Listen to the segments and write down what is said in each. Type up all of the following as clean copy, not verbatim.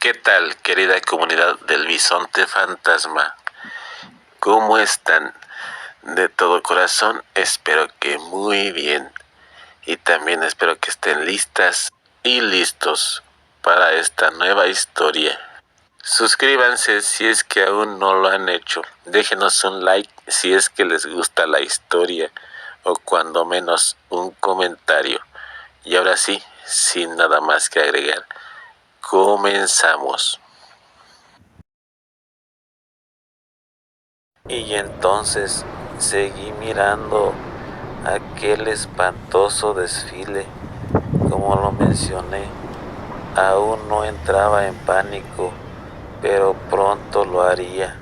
¿Qué tal, querida comunidad del Bisonte Fantasma? ¿Cómo están? De todo corazón, espero que muy bien. Y también espero que estén listas y listos para esta nueva historia. Suscríbanse si es que aún no lo han hecho. Déjenos un like si es que les gusta la historia o cuando menos un comentario. Y ahora sí, sin nada más que agregar, comenzamos. Y entonces seguí mirando aquel espantoso desfile. Como lo mencioné, aún no entraba en pánico, pero pronto lo haría.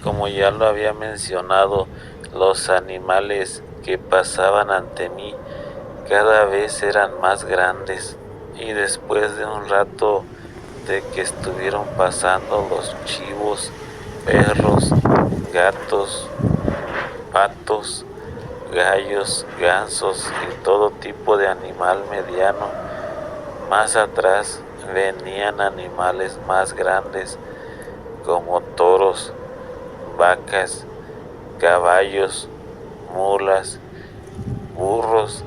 Como ya lo había mencionado, los animales que pasaban ante mí cada vez eran más grandes, y después de un rato de que estuvieron pasando los chivos, perros, gatos, patos, gallos, gansos y todo tipo de animal mediano, más atrás venían animales más grandes como toros, vacas, caballos, mulas, burros,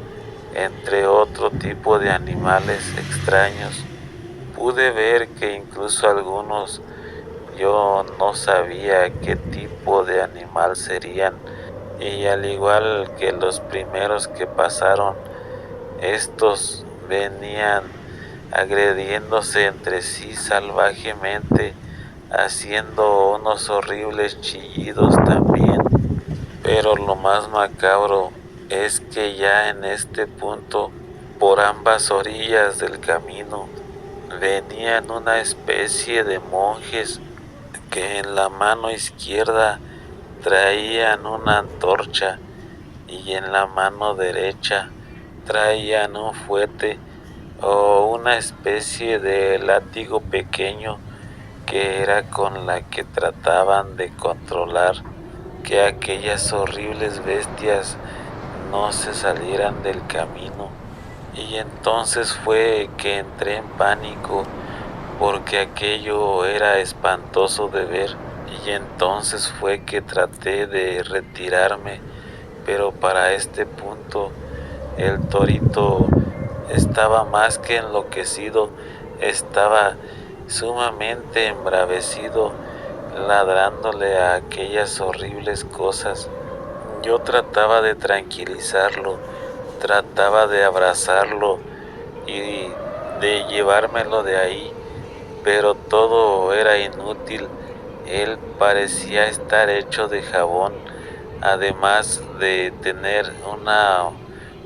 entre otro tipo de animales extraños. Pude ver que incluso algunos yo no sabía qué tipo de animal serían, y al igual que los primeros que pasaron, estos venían agrediéndose entre sí salvajemente, haciendo unos horribles chillidos también. Pero lo más macabro es que ya en este punto, por ambas orillas del camino, venían una especie de monjes que en la mano izquierda traían una antorcha y en la mano derecha traían un fuete o una especie de látigo pequeño, que era con la que trataban de controlar que aquellas horribles bestias no se salieran del camino. Y entonces fue que entré en pánico, porque aquello era espantoso de ver, y entonces fue que traté de retirarme, pero para este punto el torito estaba más que enloquecido, estaba sumamente embravecido, ladrándole a aquellas horribles cosas. Yo trataba de tranquilizarlo, trataba de abrazarlo y de llevármelo de ahí, pero todo era inútil. Él parecía estar hecho de jabón, además de tener una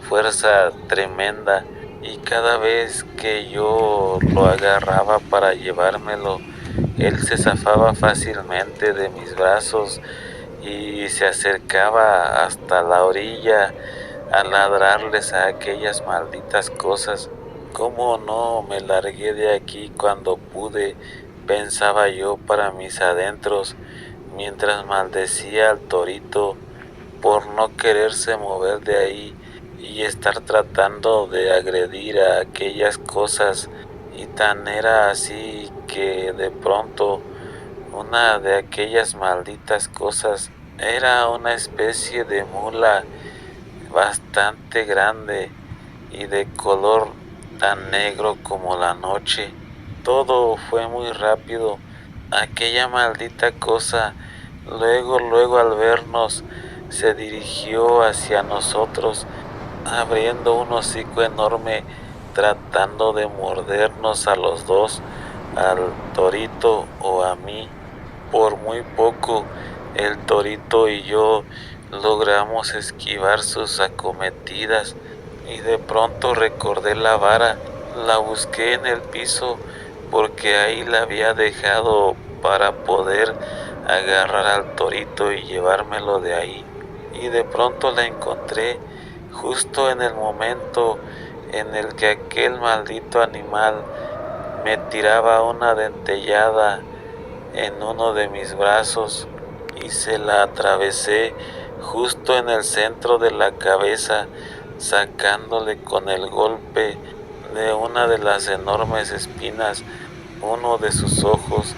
fuerza tremenda, y cada vez que yo lo agarraba para llevármelo, él se zafaba fácilmente de mis brazos y se acercaba hasta la orilla a ladrarles a aquellas malditas cosas. ¿Cómo no me largué de aquí cuando pude?, pensaba yo para mis adentros, mientras maldecía al torito por no quererse mover de ahí y estar tratando de agredir a aquellas cosas. Y tan era así que de pronto una de aquellas malditas cosas era una especie de mula bastante grande y de color tan negro como la noche. Todo fue muy rápido. Aquella maldita cosa luego al vernos se dirigió hacia nosotros, abriendo un hocico enorme, tratando de mordernos a los dos, al torito o a mí. Por muy poco el torito y yo logramos esquivar sus acometidas, y de pronto recordé la vara. La busqué en el piso porque ahí la había dejado para poder agarrar al torito y llevármelo de ahí, y de pronto la encontré justo en el momento en el que aquel maldito animal me tiraba una dentellada en uno de mis brazos, y se la atravesé justo en el centro de la cabeza, sacándole con el golpe de una de las enormes espinas uno de sus ojos,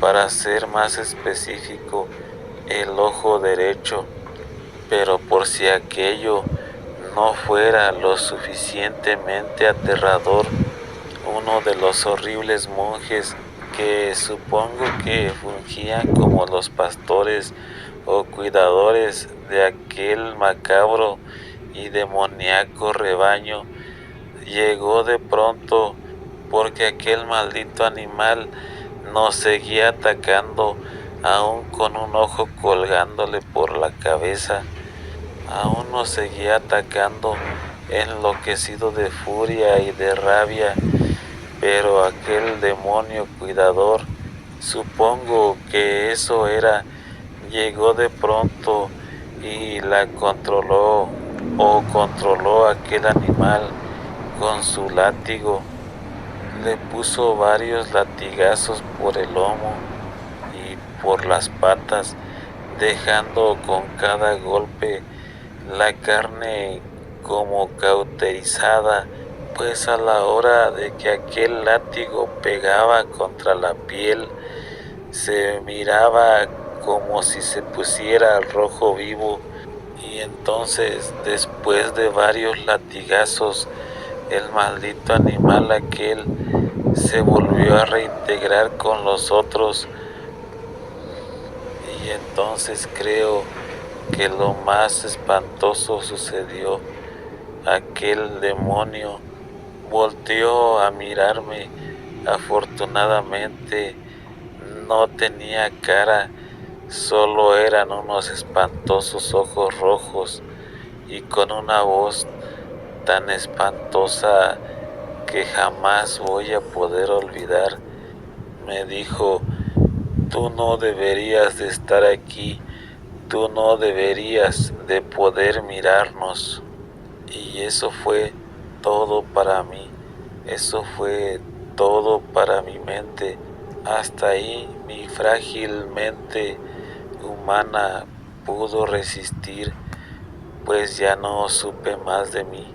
para ser más específico, el ojo derecho. Pero por si aquello no fuera lo suficientemente aterrador, uno de los horribles monjes, que supongo que fungían como los pastores o cuidadores de aquel macabro y demoníaco rebaño, llegó de pronto, porque aquel maldito animal nos seguía atacando, aún con un ojo colgándole por la cabeza. Aún nos seguía atacando, enloquecido de furia y de rabia. Pero aquel demonio cuidador, supongo que eso era, llegó de pronto y la controló, o controló aquel animal con su látigo. Le puso varios latigazos por el lomo y por las patas, dejando con cada golpe la carne como cauterizada, pues a la hora de que aquel látigo pegaba contra la piel, se miraba como si se pusiera al rojo vivo. Y entonces, después de varios latigazos, el maldito animal aquel se volvió a reintegrar con los otros. Y entonces creo que lo más espantoso sucedió. Aquel demonio volteó a mirarme. Afortunadamente no tenía cara, solo eran unos espantosos ojos rojos, y con una voz tan espantosa que jamás voy a poder olvidar, me dijo: tú no deberías de estar aquí, tú no deberías de poder mirarnos. Y eso fue todo para mí, eso fue todo para mi mente. Hasta ahí mi frágil mente humana pudo resistir, pues ya no supe más de mí.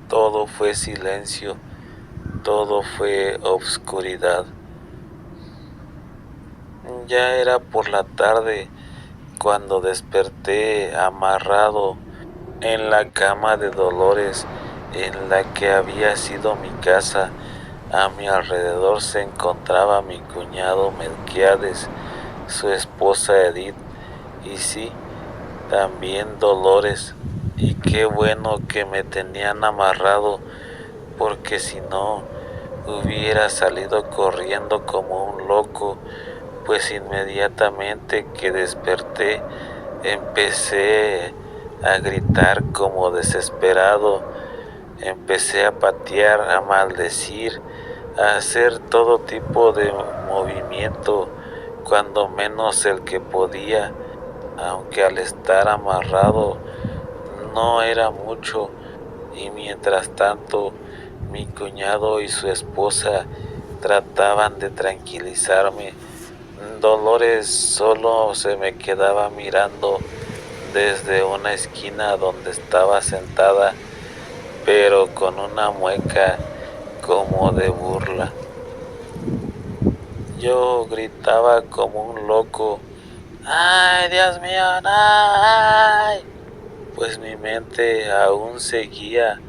Todo fue silencio, todo fue obscuridad. Ya era por la tarde cuando desperté amarrado en la cama de Dolores, en la que había sido mi casa. A mi alrededor se encontraba mi cuñado Melquiades, su esposa Edith, y sí, también Dolores. Y qué bueno que me tenían amarrado, porque si no, hubiera salido corriendo como un loco, pues inmediatamente que desperté, empecé a gritar como desesperado. Empecé a patear, a maldecir, a hacer todo tipo de movimiento, cuando menos el que podía, aunque al estar amarrado no era mucho. Y mientras tanto, mi cuñado y su esposa trataban de tranquilizarme. Dolores solo se me quedaba mirando desde una esquina donde estaba sentada, pero con una mueca como de burla. Yo gritaba como un loco: ¡ay, Dios mío, ay! Pues mi mente aún seguía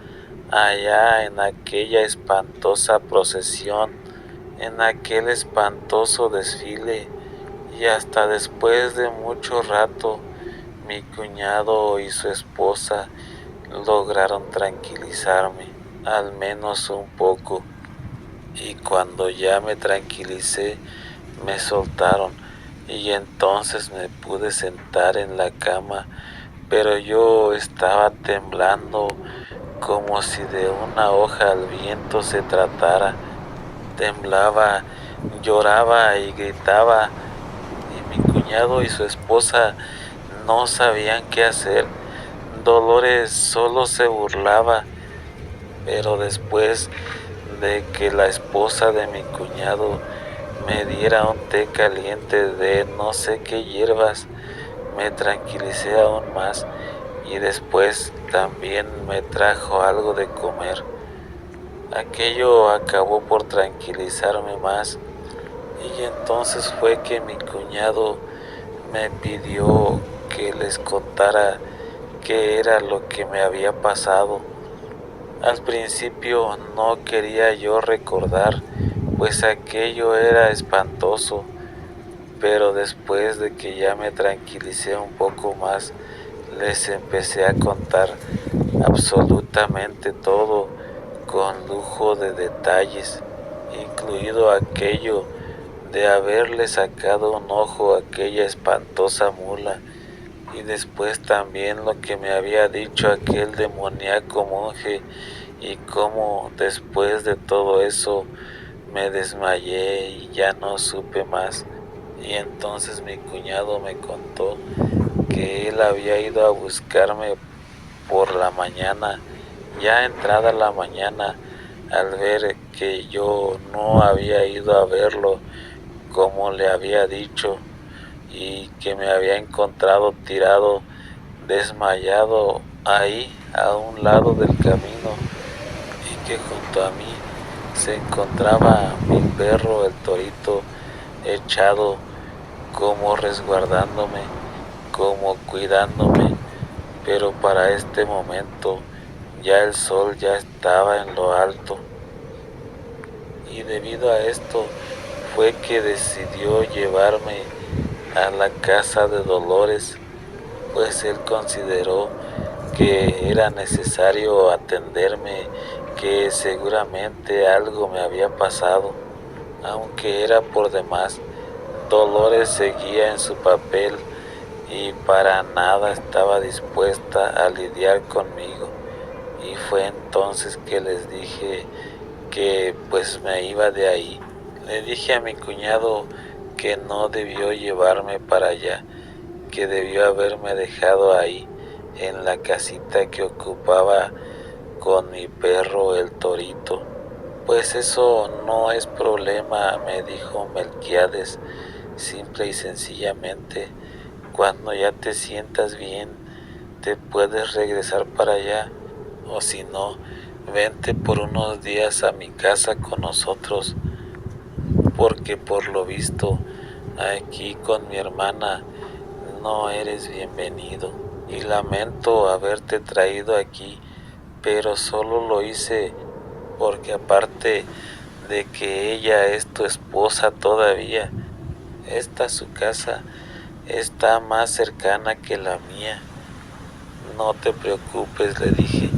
allá en aquella espantosa procesión, en aquel espantoso desfile. Y hasta después de mucho rato, mi cuñado y su esposa lograron tranquilizarme, al menos un poco. Y cuando ya me tranquilicé, me soltaron, y entonces me pude sentar en la cama, pero yo estaba temblando como si de una hoja al viento se tratara. Temblaba, lloraba y gritaba, y mi cuñado y su esposa no sabían qué hacer. Dolores solo se burlaba, pero después de que la esposa de mi cuñado me diera un té caliente de no sé qué hierbas, me tranquilicé aún más, y después también me trajo algo de comer. Aquello acabó por tranquilizarme más, y entonces fue que mi cuñado me pidió que les contara qué era lo que me había pasado. Al principio no quería yo recordar, pues aquello era espantoso, pero después de que ya me tranquilicé un poco más, les empecé a contar absolutamente todo con lujo de detalles, incluido aquello de haberle sacado un ojo a aquella espantosa mula, y después también lo que me había dicho aquel demoníaco monje, y cómo después de todo eso me desmayé y ya no supe más. Y entonces mi cuñado me contó que él había ido a buscarme por la mañana, ya entrada la mañana, al ver que yo no había ido a verlo como le había dicho, y que me había encontrado tirado, desmayado ahí a un lado del camino, y que junto a mí se encontraba mi perro, el torito, echado, como resguardándome, como cuidándome. Pero para este momento ya el sol ya estaba en lo alto, y debido a esto fue que decidió llevarme a la casa de Dolores, pues él consideró que era necesario atenderme, que seguramente algo me había pasado. Aunque era por demás, Dolores seguía en su papel y para nada estaba dispuesta a lidiar conmigo. Y fue entonces que les dije que pues me iba de ahí. Le dije a mi cuñado que no debió llevarme para allá, que debió haberme dejado ahí, en la casita que ocupaba con mi perro el torito. Pues eso no es problema, me dijo Melquiades, simple y sencillamente. Cuando ya te sientas bien, te puedes regresar para allá, o si no, vente por unos días a mi casa con nosotros, porque por lo visto aquí con mi hermana no eres bienvenido, y lamento haberte traído aquí, pero solo lo hice porque aparte de que ella es tu esposa todavía, esta su casa está más cercana que la mía. No te preocupes, le dije,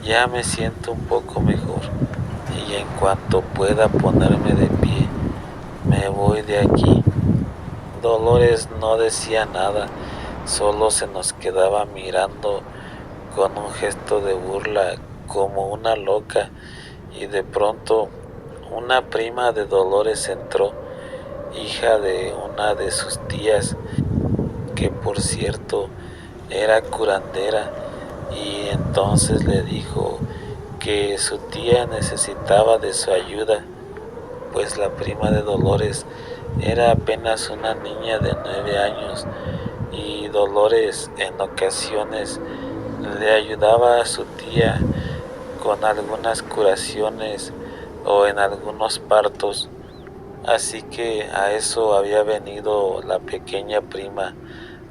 ya me siento un poco mejor, y en cuanto pueda ponerme de pie, me voy de aquí. Dolores no decía nada, solo se nos quedaba mirando con un gesto de burla como una loca, y de pronto una prima de Dolores entró, hija de una de sus tías, que por cierto era curandera, y entonces le dijo que su tía necesitaba de su ayuda, pues la prima de Dolores era apenas una niña de 9 años, y Dolores en ocasiones le ayudaba a su tía con algunas curaciones o en algunos partos. Así que a eso había venido la pequeña prima,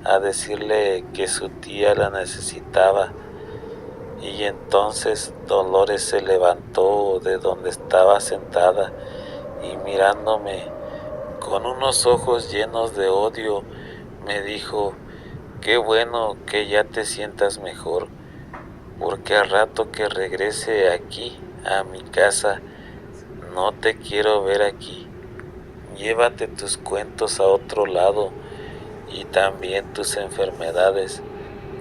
a decirle que su tía la necesitaba. Y entonces Dolores se levantó de donde estaba sentada, y mirándome con unos ojos llenos de odio, me dijo: qué bueno que ya te sientas mejor, porque al rato que regrese aquí a mi casa, no te quiero ver aquí. Llévate tus cuentos a otro lado, y también tus enfermedades.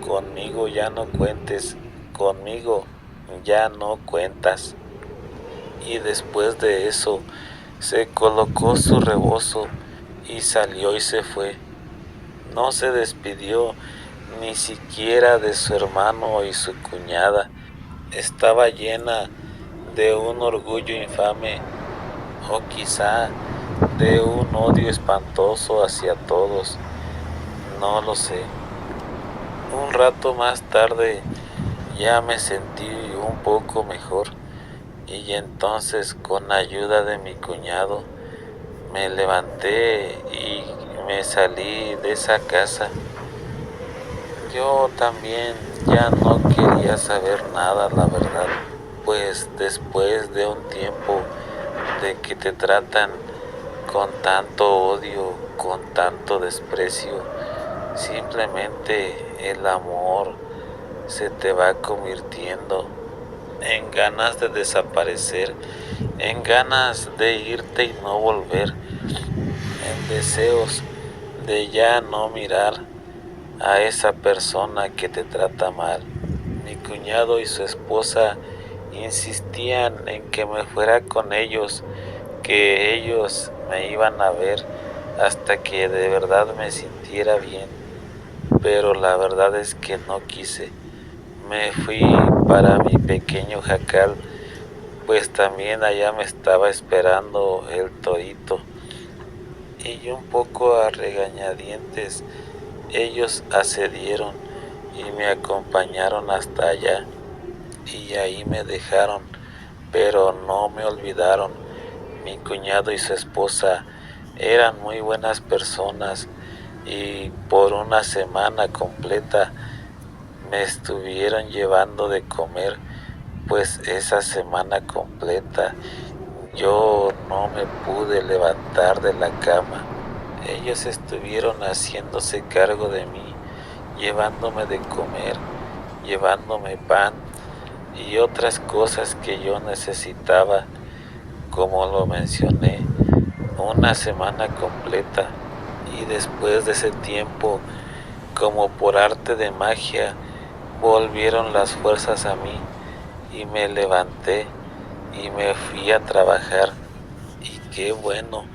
Conmigo ya no cuentes, conmigo ya no cuentas. Y después de eso, se colocó su rebozo y salió y se fue. No se despidió ni siquiera de su hermano y su cuñada. Estaba llena de un orgullo infame, o quizá de un odio espantoso hacia todos. No lo sé. Un rato más tarde ya me sentí un poco mejor, Y entonces, con ayuda de mi cuñado, me levanté y me salí de esa casa. Yo también ya no quería saber nada, la verdad, pues después de un tiempo de que te tratan con tanto odio, con tanto desprecio, simplemente el amor se te va convirtiendo en ganas de desaparecer, en ganas de irte y no volver, en deseos de ya no mirar a esa persona que te trata mal. Mi cuñado y su esposa insistían en que me fuera con ellos, que ellos me iban a ver hasta que de verdad me sintiera bien, pero la verdad es que no quise. Me fui para mi pequeño jacal, pues también allá me estaba esperando el torito. Y un poco a regañadientes ellos accedieron y me acompañaron hasta allá. Y ahí me dejaron, pero no me olvidaron. Mi cuñado y su esposa eran muy buenas personas y por una semana completa me estuvieron llevando de comer, pues esa semana completa yo no me pude levantar de la cama. Ellos estuvieron haciéndose cargo de mí, llevándome de comer, llevándome pan y otras cosas que yo necesitaba, como lo mencioné, una semana completa. Y después de ese tiempo, como por arte de magia, volvieron las fuerzas a mí y me levanté y me fui a trabajar. Y qué bueno,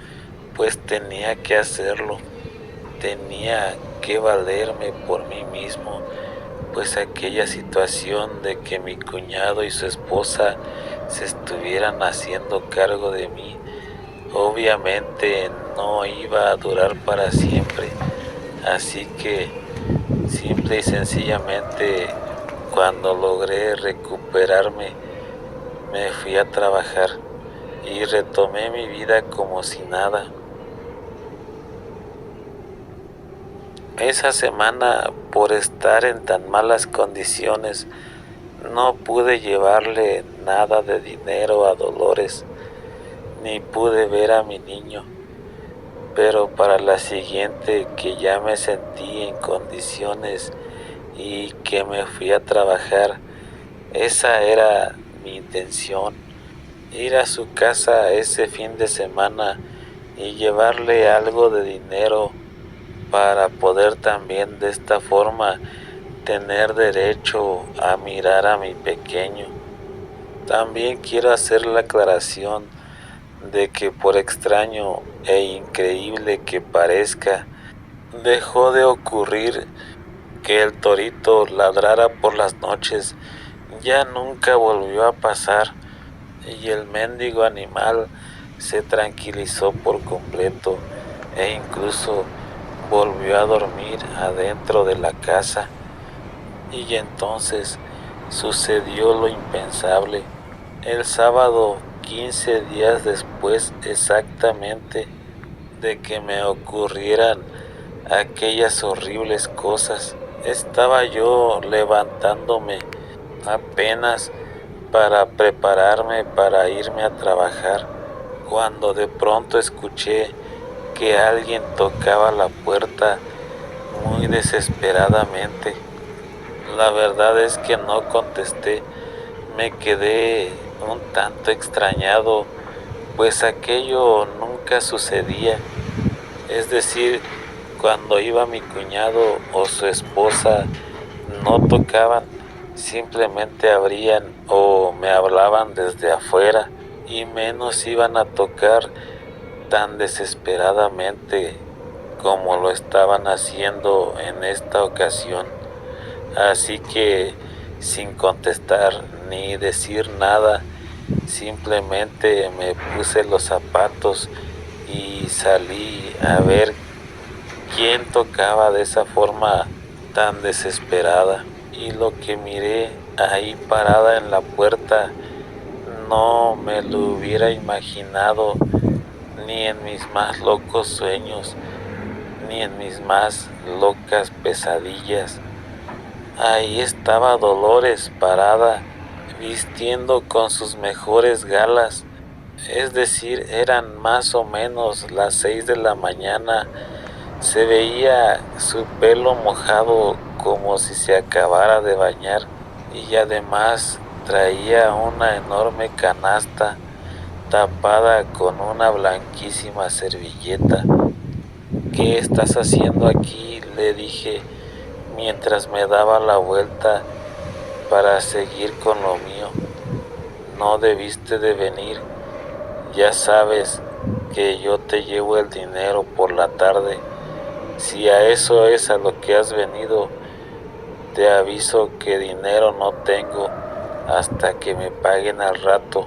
pues tenía que hacerlo, tenía que valerme por mí mismo, pues aquella situación de que mi cuñado y su esposa se estuvieran haciendo cargo de mí, obviamente no iba a durar para siempre. Así que simple y sencillamente, cuando logré recuperarme, me fui a trabajar y retomé mi vida como si nada. Esa semana, por estar en tan malas condiciones, no pude llevarle nada de dinero a Dolores, ni pude ver a mi niño. Pero para la siguiente, que ya me sentí en condiciones y que me fui a trabajar, esa era mi intención, ir a su casa ese fin de semana y llevarle algo de dinero para poder también de esta forma tener derecho a mirar a mi pequeño. También quiero hacer la aclaración de que, por extraño e increíble que parezca, dejó de ocurrir que el torito ladrara por las noches. Ya nunca volvió a pasar y el mendigo animal se tranquilizó por completo e incluso volvió a dormir adentro de la casa. Y entonces sucedió lo impensable. El sábado, 15 días después exactamente de que me ocurrieran aquellas horribles cosas, estaba yo levantándome apenas para prepararme para irme a trabajar, cuando de pronto escuché que alguien tocaba la puerta muy desesperadamente. La verdad es que no contesté, me quedé un tanto extrañado, pues aquello nunca sucedía. Es decir, cuando iba mi cuñado o su esposa, no tocaban, simplemente abrían o me hablaban desde afuera, y menos iban a tocar tan desesperadamente como lo estaban haciendo en esta ocasión. Así que, sin contestar ni decir nada, simplemente me puse los zapatos y salí a ver quién tocaba de esa forma tan desesperada. Y lo que miré ahí parada en la puerta no me lo hubiera imaginado ni en mis más locos sueños, ni en mis más locas pesadillas. Ahí estaba Dolores parada, vistiendo con sus mejores galas, es decir, eran más o menos las 6 de la mañana. Se veía su pelo mojado como si se acabara de bañar y además traía una enorme canasta tapada con una blanquísima servilleta. ¿Qué estás haciendo aquí?, le dije mientras me daba la vuelta para seguir con lo mío. No debiste de venir. Ya sabes que yo te llevo el dinero por la tarde. Si a eso es a lo que has venido, te aviso que dinero no tengo hasta que me paguen al rato.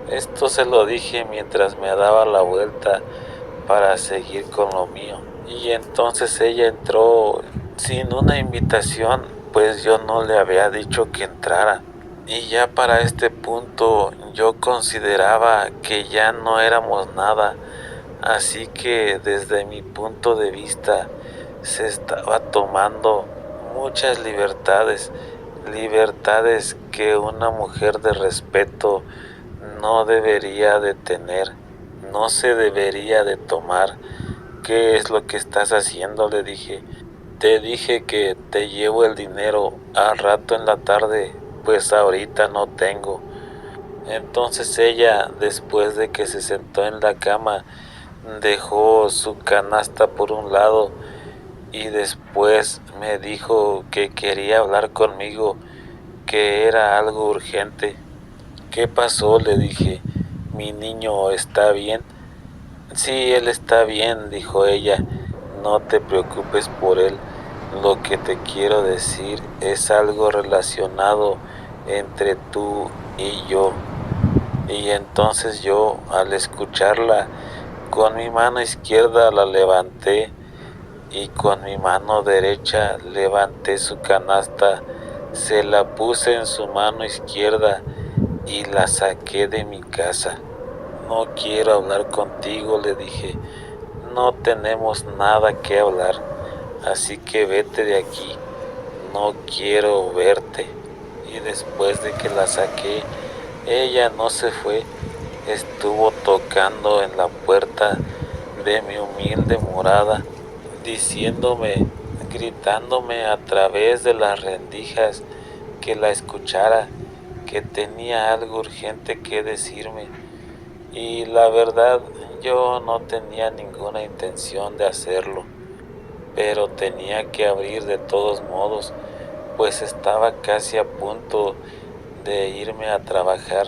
Esto se lo dije mientras me daba la vuelta para seguir con lo mío. Y entonces ella entró sin una invitación, pues yo no le había dicho que entrara. Y ya para este punto yo consideraba que ya no éramos nada, así que desde mi punto de vista se estaba tomando muchas libertades, libertades que una mujer de respeto no debería de tener, no se debería de tomar. ¿Qué es lo que estás haciendo?, le dije. Te dije que te llevo el dinero al rato en la tarde, pues ahorita no tengo. Entonces ella, después de que se sentó en la cama, dejó su canasta por un lado y después me dijo que quería hablar conmigo, que era algo urgente. ¿Qué pasó?, le dije. ¿Mi niño está bien? Sí, él está bien, dijo ella. No te preocupes por él. Lo que te quiero decir es algo relacionado entre tú y yo. Y entonces yo, al escucharla, con mi mano izquierda la levanté y con mi mano derecha levanté su canasta, se la puse en su mano izquierda y la saqué de mi casa. No quiero hablar contigo, le dije. No tenemos nada que hablar, así que vete de aquí. No quiero verte. Y después de que la saqué, ella no se fue. Estuvo tocando en la puerta de mi humilde morada, diciéndome, gritándome a través de las rendijas que la escuchara, que tenía algo urgente que decirme. Y la verdad, yo no tenía ninguna intención de hacerlo, pero tenía que abrir de todos modos, pues estaba casi a punto de irme a trabajar.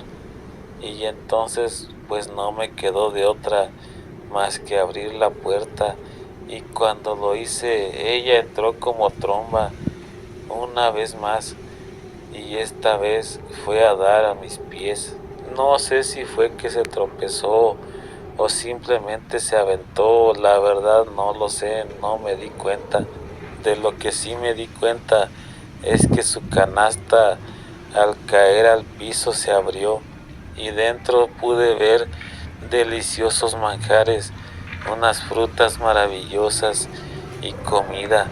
Y entonces pues no me quedó de otra más que abrir la puerta, y cuando lo hice ella entró como tromba una vez más, y esta vez fue a dar a mis pies. No sé si fue que se tropezó o simplemente se aventó, la verdad no lo sé, no me di cuenta. De lo que sí me di cuenta es que su canasta al caer al piso se abrió y dentro pude ver deliciosos manjares, unas frutas maravillosas y comida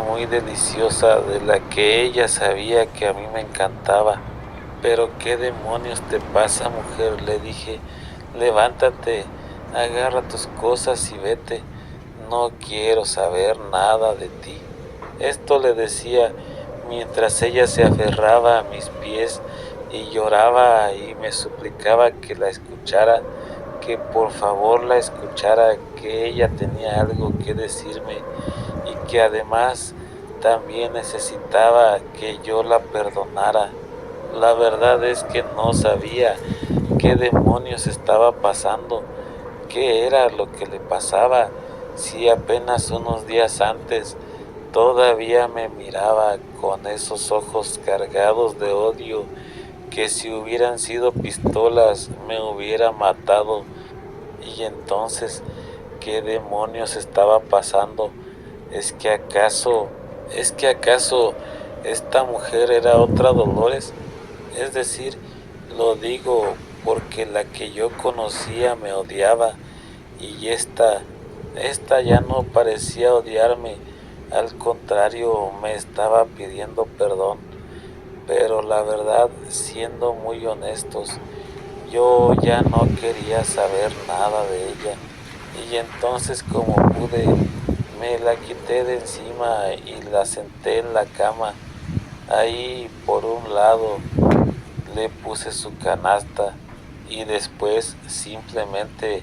muy deliciosa de la que ella sabía que a mí me encantaba. Pero ¿qué demonios te pasa, mujer?, le dije. Levántate, agarra tus cosas y vete. No quiero saber nada de ti. Esto le decía mientras ella se aferraba a mis pies y lloraba y me suplicaba que la escuchara, que por favor la escuchara, que ella tenía algo que decirme y que además también necesitaba que yo la perdonara. La verdad es que no sabía qué demonios estaba pasando, qué era lo que le pasaba, si apenas unos días antes todavía me miraba con esos ojos cargados de odio que si hubieran sido pistolas me hubiera matado. Y entonces, ¿qué demonios estaba pasando? ¿Es que acaso esta mujer era otra Dolores? Es decir, Lo digo porque la que yo conocía me odiaba y esta ya no parecía odiarme, al contrario me estaba pidiendo perdón. Pero la verdad, siendo muy honestos, yo ya no quería saber nada de ella. Y entonces como pude, me la quité de encima y la senté en la cama. Ahí por un lado le puse su canasta y después simplemente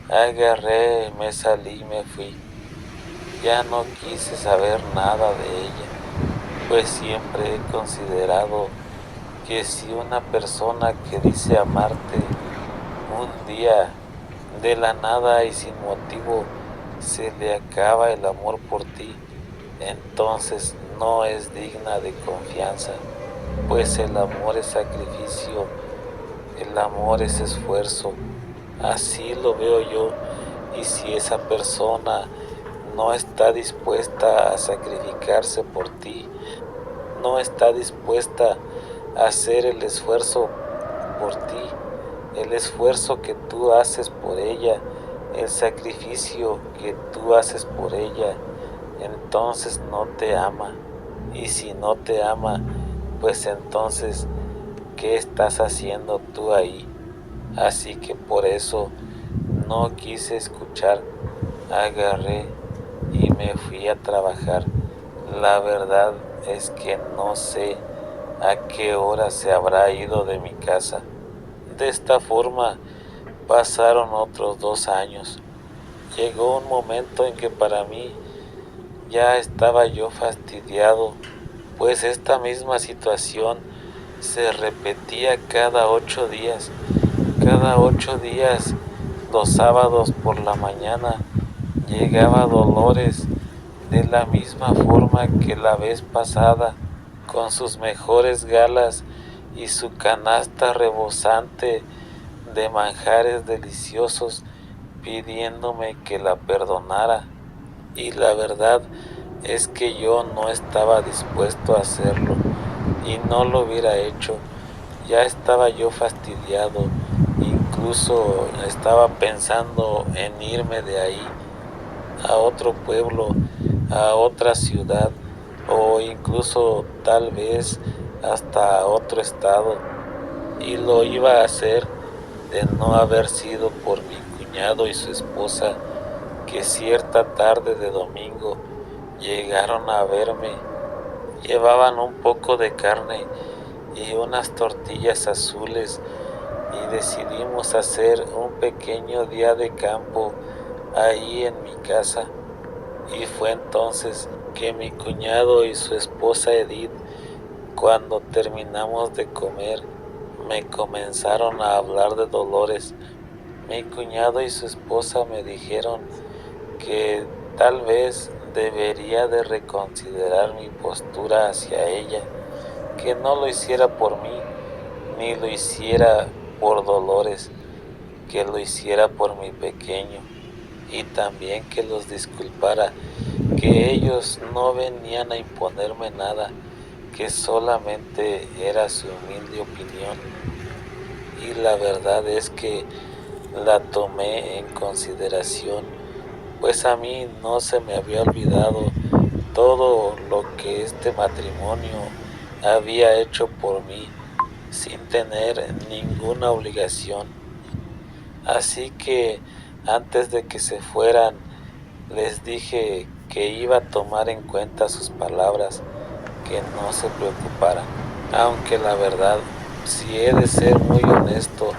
agarré, me salí y me fui. Ya no quise saber nada de ella, pues siempre he considerado que si una persona que dice amarte un día de la nada y sin motivo se le acaba el amor por ti, entonces no es digna de confianza, pues el amor es sacrificio, el amor es esfuerzo, así lo veo yo, y si esa persona no está dispuesta a sacrificarse por ti, no está dispuesta a hacer el esfuerzo por ti, el esfuerzo que tú haces por ella, el sacrificio que tú haces por ella, entonces no te ama. Y si no te ama, pues entonces, ¿qué estás haciendo tú ahí? Así que por eso no quise escuchar, agarré y me fui a trabajar. La verdad es que no sé a qué hora se habrá ido de mi casa. De esta forma pasaron otros 2 años. Llegó un momento en que para mí ya estaba yo fastidiado, pues esta misma situación se repetía cada 8 días. Cada 8 días, los sábados por la mañana, llegaba Dolores de la misma forma que la vez pasada, con sus mejores galas y su canasta rebosante de manjares deliciosos, pidiéndome que la perdonara. Y la verdad es que yo no estaba dispuesto a hacerlo y no lo hubiera hecho. Ya estaba yo fastidiado, incluso estaba pensando en irme de ahí a otro pueblo, a otra ciudad o incluso tal vez hasta a otro estado. Y lo iba a hacer de no haber sido por mi cuñado y su esposa, que cierta tarde de domingo llegaron a verme. Llevaban un poco de carne y unas tortillas azules y decidimos hacer un pequeño día de campo ahí en mi casa. Y fue entonces que mi cuñado y su esposa Edith, cuando terminamos de comer, me comenzaron a hablar de Dolores. Mi cuñado y su esposa me dijeron que tal vez debería de reconsiderar mi postura hacia ella, que no lo hiciera por mí, ni lo hiciera por Dolores, que lo hiciera por mi pequeño, y también que los disculpara, que ellos no venían a imponerme nada, que solamente era su humilde opinión. Y la verdad es que la tomé en consideración, pues a mí no se me había olvidado todo lo que este matrimonio había hecho por mí sin tener ninguna obligación. Así que antes de que se fueran, les dije que iba a tomar en cuenta sus palabras, que no se preocuparan. Aunque la verdad, si he de ser muy honesto,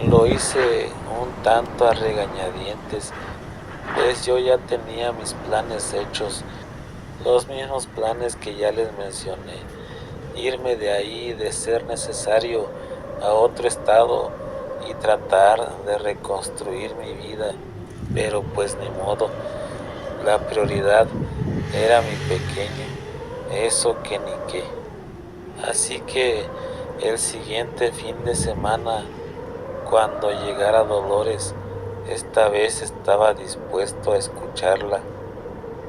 lo hice un tanto a regañadientes, pues yo ya tenía mis planes hechos, los mismos planes que ya les mencioné, irme de ahí de ser necesario a otro estado y tratar de reconstruir mi vida, pero pues ni modo, la prioridad era mi pequeño, eso que ni qué. Así que el siguiente fin de semana, cuando llegara Dolores, esta vez estaba dispuesto a escucharla.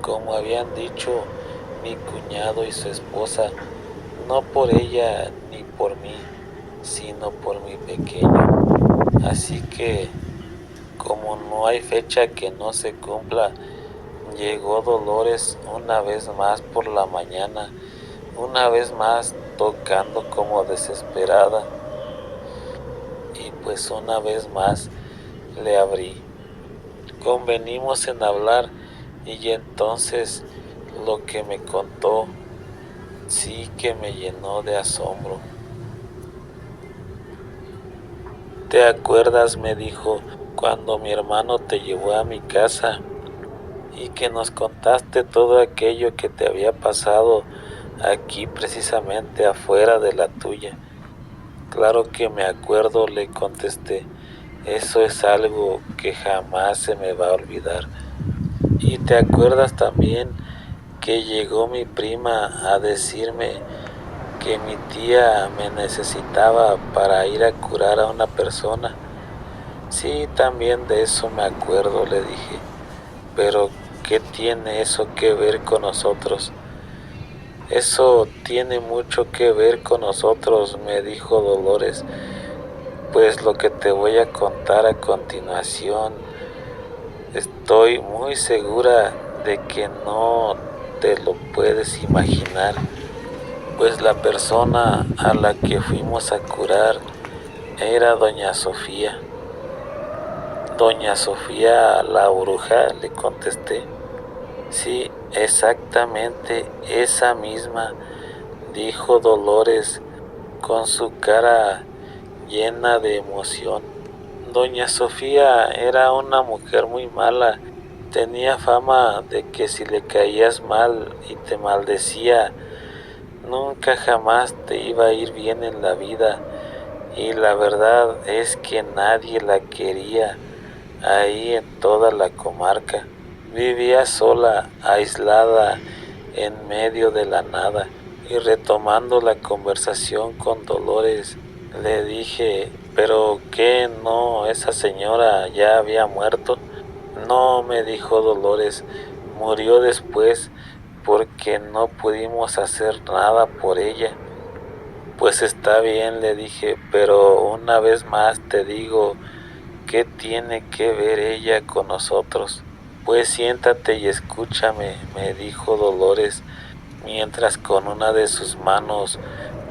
Como habían dicho mi cuñado y su esposa, no por ella ni por mí, sino por mi pequeño. Así que, como no hay fecha que no se cumpla, llegó Dolores una vez más por la mañana, una vez más tocando como desesperada, y pues una vez más le abrí. Convenimos en hablar y entonces lo que me contó sí que me llenó de asombro. ¿Te acuerdas?, me dijo, cuando mi hermano te llevó a mi casa y que nos contaste todo aquello que te había pasado aquí precisamente afuera de la tuya. Claro que me acuerdo, le contesté. Eso es algo que jamás se me va a olvidar. ¿Y te acuerdas también que llegó mi prima a decirme que mi tía me necesitaba para ir a curar a una persona? Sí, también de eso me acuerdo, le dije. Pero, ¿qué tiene eso que ver con nosotros? Eso tiene mucho que ver con nosotros, me dijo Dolores. Pues lo que te voy a contar a continuación, estoy muy segura de que no te lo puedes imaginar. Pues la persona a la que fuimos a curar era doña Sofía. Doña Sofía la bruja, le contesté. Sí, exactamente esa misma, dijo Dolores con su cara llena de emoción. Doña Sofía era una mujer muy mala. Tenía fama de que si le caías mal y te maldecía, nunca jamás te iba a ir bien en la vida. Y la verdad es que nadie la quería ahí en toda la comarca. Vivía sola, aislada, en medio de la nada. Y retomando la conversación con Dolores, le dije, ¿pero qué? ¿No esa señora ya había muerto? No, me dijo Dolores, murió después porque no pudimos hacer nada por ella. Pues está bien, le dije, pero una vez más te digo, ¿qué tiene que ver ella con nosotros? Pues siéntate y escúchame, me dijo Dolores, mientras con una de sus manos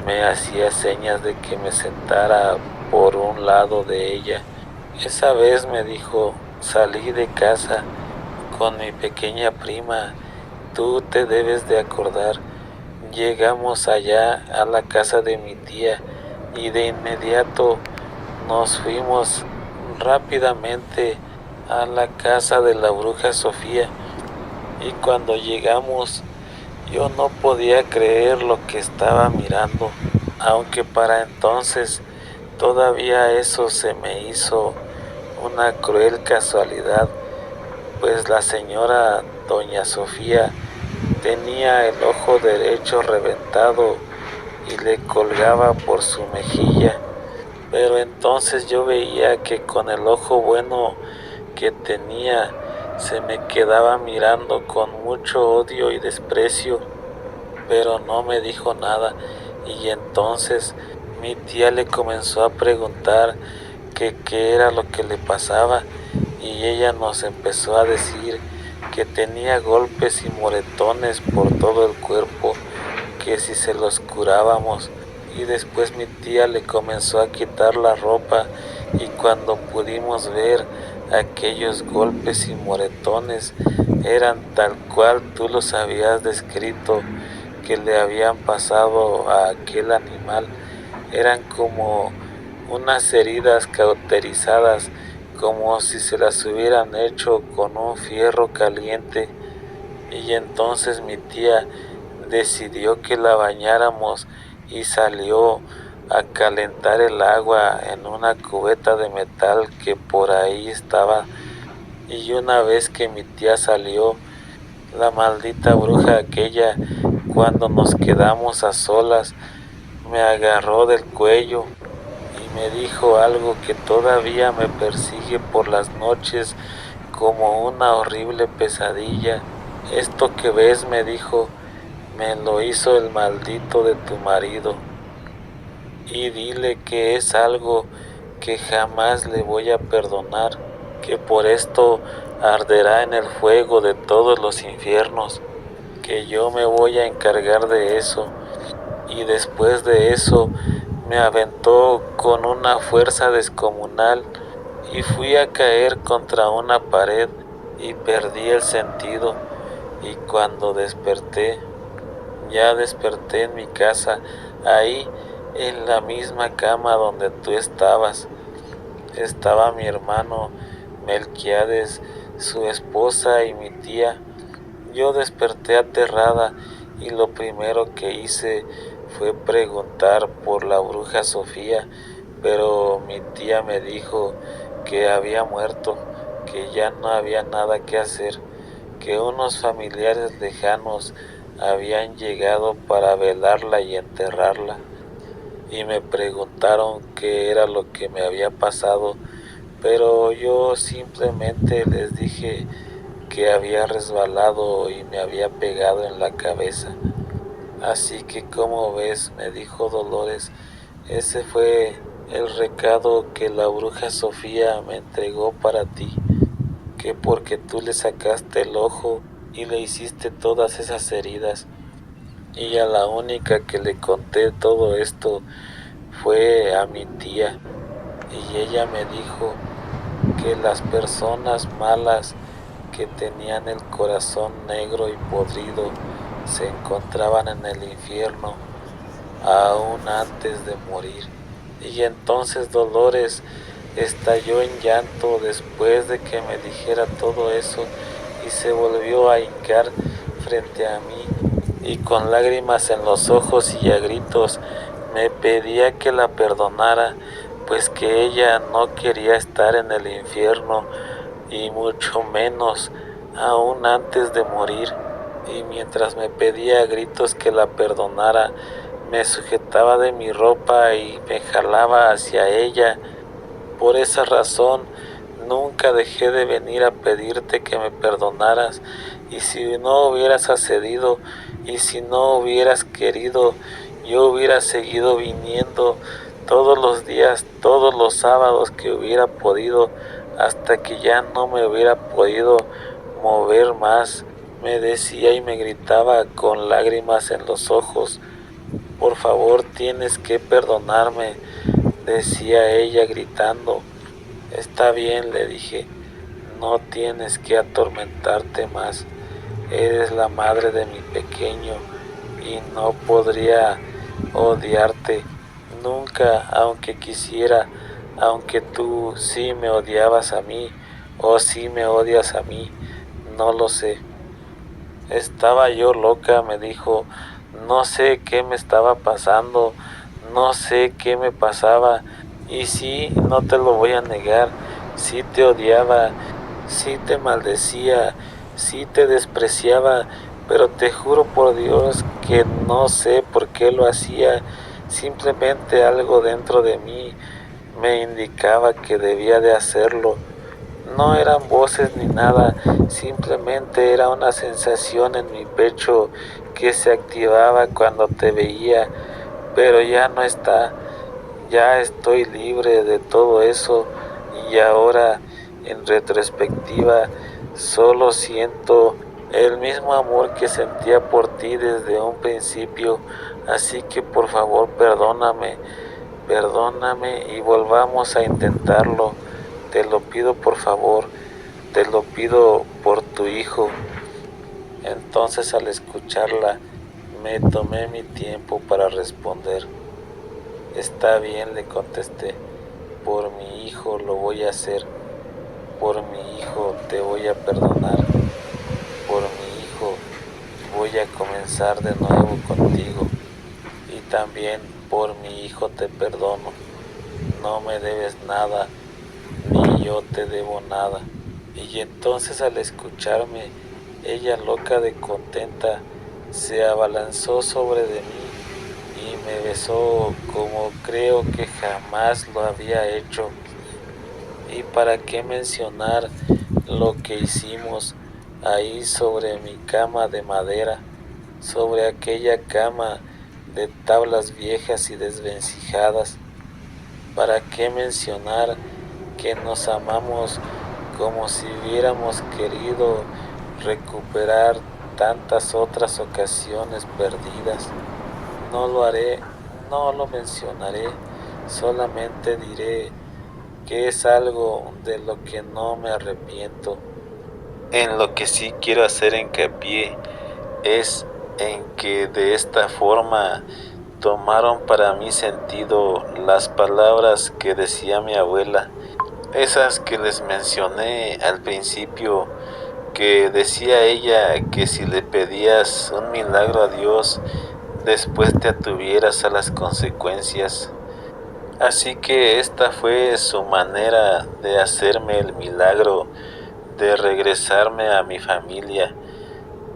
me hacía señas de que me sentara por un lado de ella. Esa vez, me dijo, salí de casa con mi pequeña prima. Tú te debes de acordar. Llegamos allá a la casa de mi tía y de inmediato nos fuimos rápidamente a la casa de la bruja Sofía. Y cuando llegamos, yo no podía creer lo que estaba mirando, aunque para entonces todavía eso se me hizo una cruel casualidad, pues la señora doña Sofía tenía el ojo derecho reventado y le colgaba por su mejilla, pero entonces yo veía que con el ojo bueno que tenía se me quedaba mirando con mucho odio y desprecio, pero no me dijo nada. Y entonces mi tía le comenzó a preguntar que qué era lo que le pasaba, y ella nos empezó a decir que tenía golpes y moretones por todo el cuerpo, que si se los curábamos. Y después mi tía le comenzó a quitar la ropa, y cuando pudimos ver aquellos golpes y moretones eran tal cual tú los habías descrito que le habían pasado a aquel animal. Eran como unas heridas cauterizadas, como si se las hubieran hecho con un fierro caliente. Y entonces mi tía decidió que la bañáramos y salió a calentar el agua en una cubeta de metal que por ahí estaba. Y una vez que mi tía salió, la maldita bruja aquella, cuando nos quedamos a solas, me agarró del cuello y me dijo algo que todavía me persigue por las noches como una horrible pesadilla. Esto que ves, me dijo, me lo hizo el maldito de tu marido. y dile que es algo que jamás le voy a perdonar, que por esto arderá en el fuego de todos los infiernos, que yo me voy a encargar de eso. Y después de eso me aventó con una fuerza descomunal y fui a caer contra una pared y perdí el sentido. Y cuando desperté, ya desperté en mi casa, ahí en la misma cama donde tú estabas. Estaba mi hermano Melquiades, su esposa y mi tía. Yo desperté aterrada y lo primero que hice fue preguntar por la bruja Sofía, pero mi tía me dijo que había muerto, que ya no había nada que hacer, que unos familiares lejanos habían llegado para velarla y enterrarla, y me preguntaron qué era lo que me había pasado, pero yo simplemente les dije que había resbalado y me había pegado en la cabeza. Así que, como ves, me dijo Dolores, ese fue el recado que la bruja Sofía me entregó para ti, que porque tú le sacaste el ojo y le hiciste todas esas heridas. Y a la única que le conté todo esto fue a mi tía, y ella me dijo que las personas malas que tenían el corazón negro y podrido se encontraban en el infierno aún antes de morir. Y entonces Dolores estalló en llanto después de que me dijera todo eso y se volvió a hincar frente a mí y con lágrimas en los ojos y a gritos me pedía que la perdonara, pues que ella no quería estar en el infierno y mucho menos aún antes de morir. Y mientras me pedía a gritos que la perdonara, me sujetaba de mi ropa y me jalaba hacia ella. Por esa razón nunca dejé de venir a pedirte que me perdonaras, y si no hubieras accedido y si no hubieras querido, yo hubiera seguido viniendo todos los días, todos los sábados que hubiera podido, hasta que ya no me hubiera podido mover más. Me decía y me gritaba con lágrimas en los ojos, por favor tienes que perdonarme, decía ella gritando. Está bien, le dije, no tienes que atormentarte más. Eres la madre de mi pequeño y no podría odiarte nunca, aunque quisiera, aunque tú sí me odiabas a mí o sí me odias a mí, no lo sé. Estaba yo loca, me dijo, no sé qué me estaba pasando, no sé qué me pasaba, y sí, no te lo voy a negar, sí te odiaba, sí te maldecía, sí te despreciaba, pero te juro por Dios que no sé por qué lo hacía, simplemente algo dentro de mí me indicaba que debía de hacerlo. No eran voces ni nada, simplemente era una sensación en mi pecho que se activaba cuando te veía, pero ya no está, ya estoy libre de todo eso y ahora en retrospectiva solo siento el mismo amor que sentía por ti desde un principio, así que por favor perdóname, perdóname y volvamos a intentarlo. Te lo pido por favor, te lo pido por tu hijo. Entonces al escucharla, me tomé mi tiempo para responder. Está bien, le contesté, por mi hijo lo voy a hacer, por mi hijo te voy a perdonar, por mi hijo voy a comenzar de nuevo contigo y también por mi hijo te perdono. No me debes nada, ni yo te debo nada. Y entonces al escucharme, ella loca de contenta, se abalanzó sobre de mí y me besó como creo que jamás lo había hecho. Y para qué mencionar lo que hicimos ahí sobre mi cama de madera, sobre aquella cama de tablas viejas y desvencijadas. ¿Para qué mencionar que nos amamos como si hubiéramos querido recuperar tantas otras ocasiones perdidas? No lo haré, no lo mencionaré, solamente diré que es algo de lo que no me arrepiento. En lo que sí quiero hacer hincapié es en que de esta forma tomaron para mí sentido las palabras que decía mi abuela, esas que les mencioné al principio, que decía ella que si le pedías un milagro a Dios, después te atuvieras a las consecuencias. Así que esta fue su manera de hacerme el milagro, de regresarme a mi familia.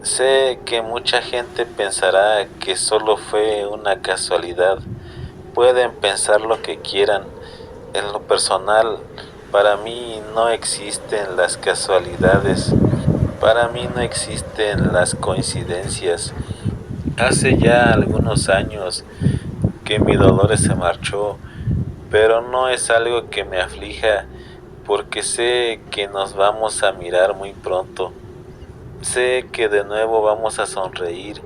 Sé que mucha gente pensará que solo fue una casualidad. Pueden pensar lo que quieran. En lo personal, para mí no existen las casualidades. Para mí no existen las coincidencias. Hace ya algunos años que mi dolor se marchó, pero no es algo que me aflija porque sé que nos vamos a mirar muy pronto. Sé que de nuevo vamos a sonreír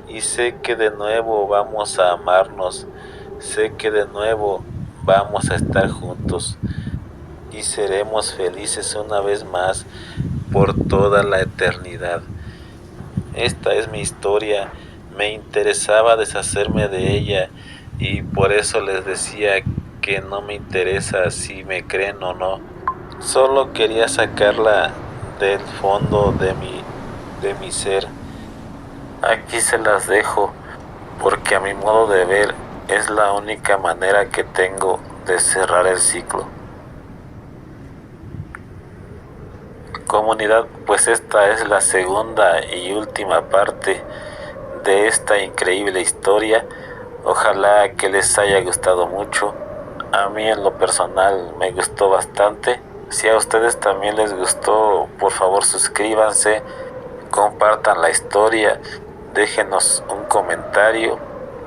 y sé que de nuevo vamos a amarnos. Sé que de nuevo vamos a estar juntos y seremos felices una vez más por toda la eternidad. Esta es mi historia. Me interesaba deshacerme de ella y por eso les decía que no me interesa si me creen o no. Solo quería sacarla del fondo de mi ser. Aquí se las dejo porque a mi modo de ver es la única manera que tengo de cerrar el ciclo. Comunidad, pues esta es la segunda y última parte de esta increíble historia. Ojalá que les haya gustado mucho. A mí en lo personal me gustó bastante. Si a ustedes también les gustó, por favor suscríbanse, compartan la historia, déjenos un comentario.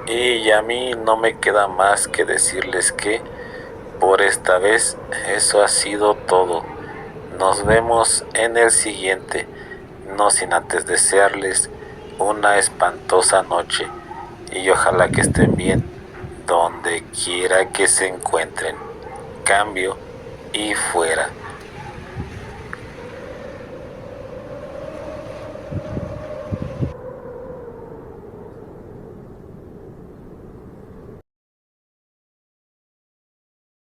Y a mí no me queda más que decirles que por esta vez eso ha sido todo. Nos vemos en el siguiente, no sin antes desearles una espantosa noche y ojalá que estén bien donde quiera que se encuentren. Cambio y fuera.